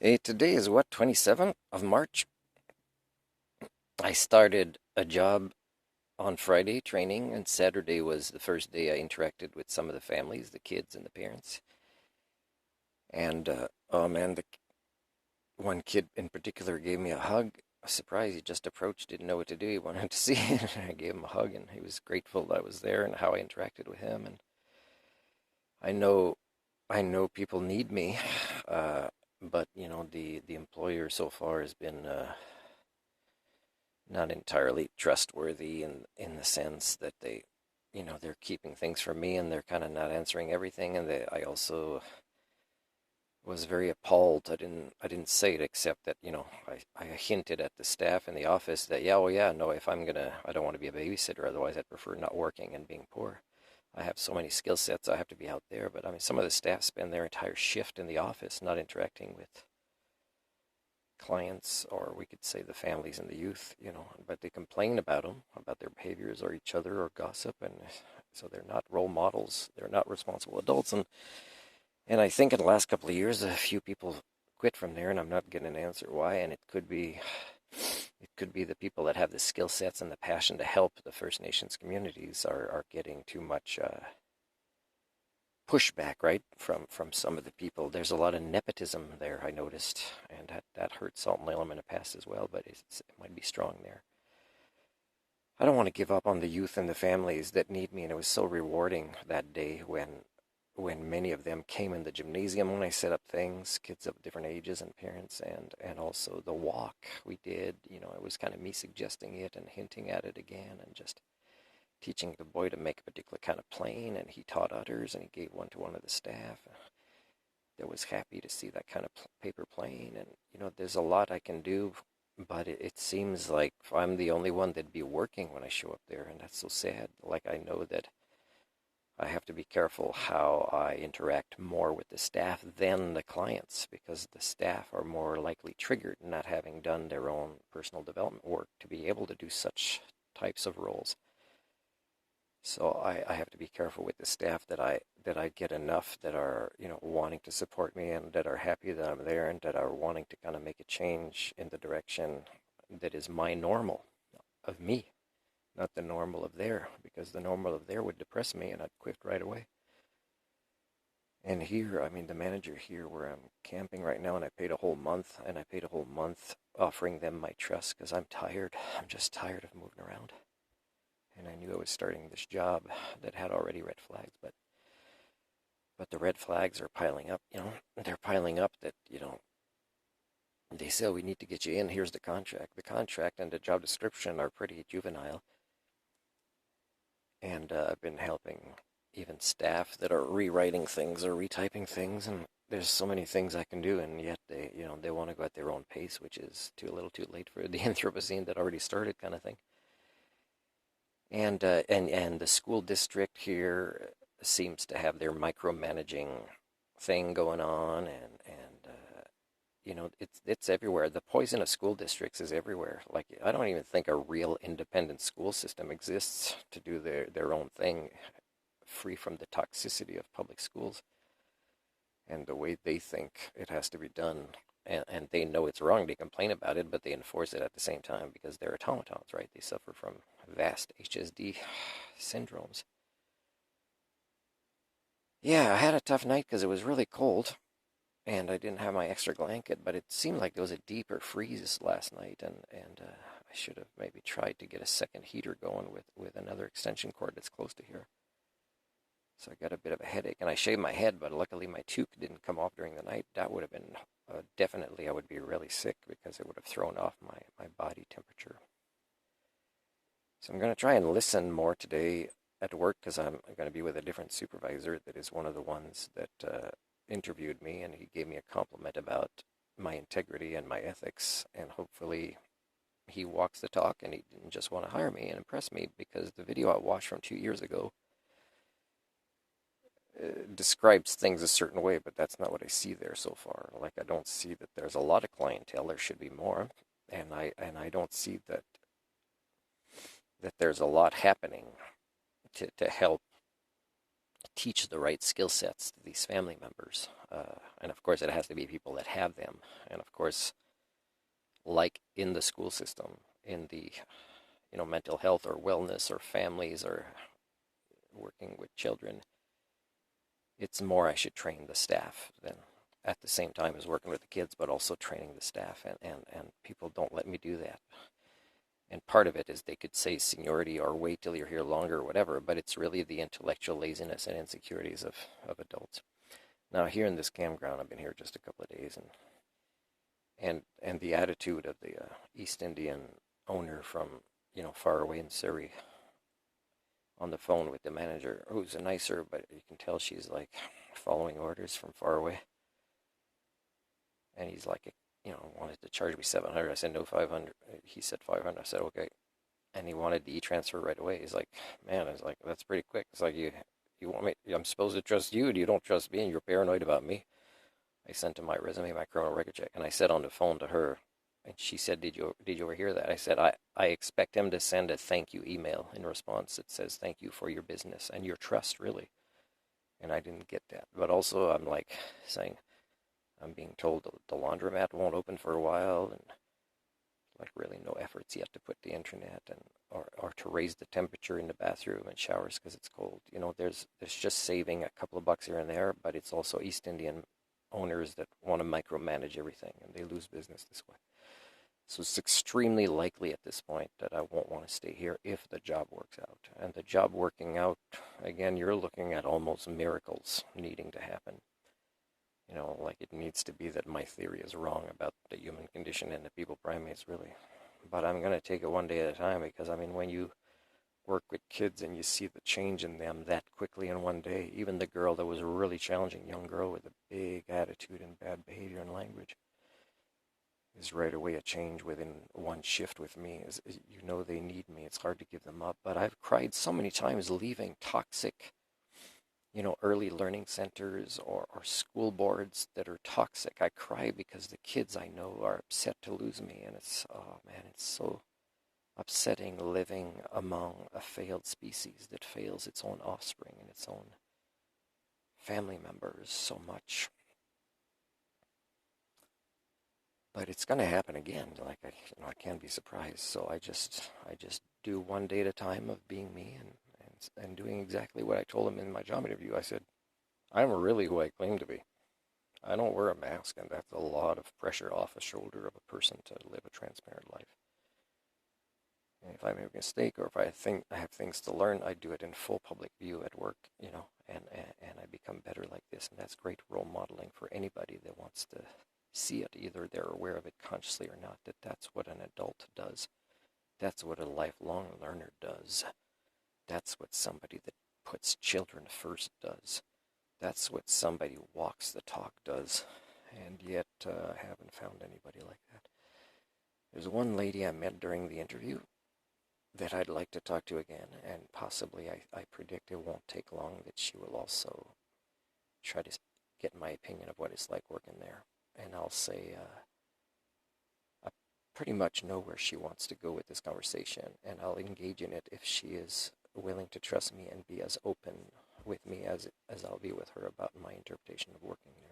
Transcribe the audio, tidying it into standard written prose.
Hey, today is what, 27th of March? I started a job on Friday training, and Saturday was the first day I interacted with some of the families, the kids and the parents. And oh man, the one kid in particular gave me a hug. A surprise, he just approached, didn't know what to do. He wanted to see it. I gave him a hug, and he was grateful that I was there and how I interacted with him. And I know, I know people need me, but the employer so far has been not entirely trustworthy in the sense that they're keeping things from me and they're kind of not answering everything. And I also was very appalled. I didn't say it except that I hinted at the staff in the office that yeah, oh yeah, no, if I don't want to be a babysitter, otherwise I'd prefer not working and being poor. I have so many skill sets, I have to be out there. But I mean, some of the staff spend their entire shift in the office not interacting with clients, or we could say the families and the youth, but they complain about them, about their behaviors or each other or gossip, and so they're not role models, they're not responsible adults, and I think in the last couple of years, a few people quit from there, and I'm not getting an answer why, and it could be the people that have the skill sets and the passion to help the First Nations communities are getting too much pushback, right, from some of the people. There's a lot of nepotism there, I noticed, and that hurt Salt and Laleham in the past as well, but it might be strong there. I don't want to give up on the youth and the families that need me, and it was so rewarding that day when many of them came in the gymnasium when I set up things, kids of different ages and parents, and also the walk we did. It was kind of me suggesting it and hinting at it again, and just teaching the boy to make a particular kind of plane, and he taught others, and he gave one to one of the staff that was happy to see that kind of paper plane. And there's a lot I can do, but it seems like I'm the only one that'd be working when I show up there, and that's so sad. Like, I know that I have to be careful how I interact more with the staff than the clients, because the staff are more likely triggered, not having done their own personal development work, to be able to do such types of roles. So I have to be careful with the staff that I get enough that are wanting to support me and that are happy that I'm there and that are wanting to kind of make a change in the direction that is my normal of me, not the normal of there, because the normal of there would depress me and I'd quit right away. And here, I mean, the manager here where I'm camping right now, and I paid a whole month, and I paid a whole month offering them my trust because I'm tired. I'm just tired of moving around. And I knew I was starting this job that had already red flags, but the red flags are piling up. They're piling up that they say, oh, we need to get you in. Here's the contract. The contract and the job description are pretty juvenile, and I've been helping even staff that are rewriting things or retyping things, and there's so many things I can do, and yet they want to go at their own pace, which is too little, too late for the Anthropocene that already started, kind of thing. And the school district here seems to have their micromanaging thing going on, and it's everywhere. The poison of school districts is everywhere. Like, I don't even think a real independent school system exists to do their own thing, free from the toxicity of public schools and the way they think it has to be done. And they know it's wrong. They complain about it, but they enforce it at the same time because they're automatons, right? They suffer from vast HSD syndromes. Yeah, I had a tough night because it was really cold and I didn't have my extra blanket, but it seemed like there was a deeper freeze last night, and I should have maybe tried to get a second heater going with another extension cord that's close to here. So I got a bit of a headache, and I shaved my head, but luckily my toque didn't come off during the night. That would have been definitely, I would be really sick because it would have thrown off my body temperature. So I'm going to try and listen more today at work because I'm going to be with a different supervisor that is one of the ones that interviewed me, and he gave me a compliment about my integrity and my ethics, and hopefully he walks the talk and he didn't just want to hire me and impress me, because the video I watched from 2 years ago describes things a certain way, but that's not what I see there so far. Like, I don't see that there's a lot of clientele. There should be more, and I don't see that there's a lot happening to help teach the right skill sets to these family members. And of course, it has to be people that have them. And of course, like in the school system, in the mental health or wellness or families or working with children, it's more I should train the staff than at the same time as working with the kids, but also training the staff. And people don't let me do that. And part of it is they could say seniority or wait till you're here longer or whatever, but it's really the intellectual laziness and insecurities of adults. Now here in this campground, I've been here just a couple of days, and the attitude of the East Indian owner from far away in Surrey on the phone with the manager, who's a nicer, but you can tell she's like following orders from far away. And he's like, wanted to charge me 700. I said no, 500. He said 500. I said okay, and he wanted the e-transfer right away. He's like, man, I was like, that's pretty quick. It's like you want me? I'm supposed to trust you, and you don't trust me, and you're paranoid about me. I sent him my resume, my criminal record check, and I said on the phone to her, and she said, "Did you overhear that?" I said, I expect him to send a thank you email in response that says thank you for your business and your trust, really. And I didn't get that. But also, I'm like saying, I'm being told the laundromat won't open for a while, and like really no efforts yet to put the internet and or to raise the temperature in the bathroom and showers because it's cold. There's just saving a couple of bucks here and there, but it's also East Indian owners that want to micromanage everything, and they lose business this way. So it's extremely likely at this point that I won't want to stay here if the job works out. And the job working out, again, you're looking at almost miracles needing to happen. Like it needs to be that my theory is wrong about the human condition and the people primates, really. But I'm going to take it one day at a time because, when you work with kids and you see the change in them that quickly in one day, even the girl that was a really challenging young girl with a big attitude and bad behavior and language, is right away a change within one shift with me. They need me. It's hard to give them up. But I've cried so many times leaving toxic, early learning centers or school boards that are toxic. I cry because the kids I know are upset to lose me. And it's, oh man, it's so upsetting living among a failed species that fails its own offspring and its own family members so much. But it's going to happen again. Like I can't be surprised. So I just do one day at a time of being me and doing exactly what I told him in my job interview. I said, I'm really who I claim to be. I don't wear a mask, and that's a lot of pressure off the shoulder of a person to live a transparent life. And if I make a mistake or if I think I have things to learn, I do it in full public view at work, and I become better like this. And that's great role modeling for anybody that wants to see it. Either they're aware of it consciously or not, that's what an adult does. That's what a lifelong learner does. That's what somebody that puts children first does. That's what somebody who walks the talk does. And yet I haven't found anybody like that. There's one lady I met during the interview that I'd like to talk to again, and possibly I predict it won't take long that she will also try to get my opinion of what it's like working there. And I'll say I pretty much know where she wants to go with this conversation, and I'll engage in it if she is willing to trust me and be as open with me as I'll be with her about my interpretation of working there.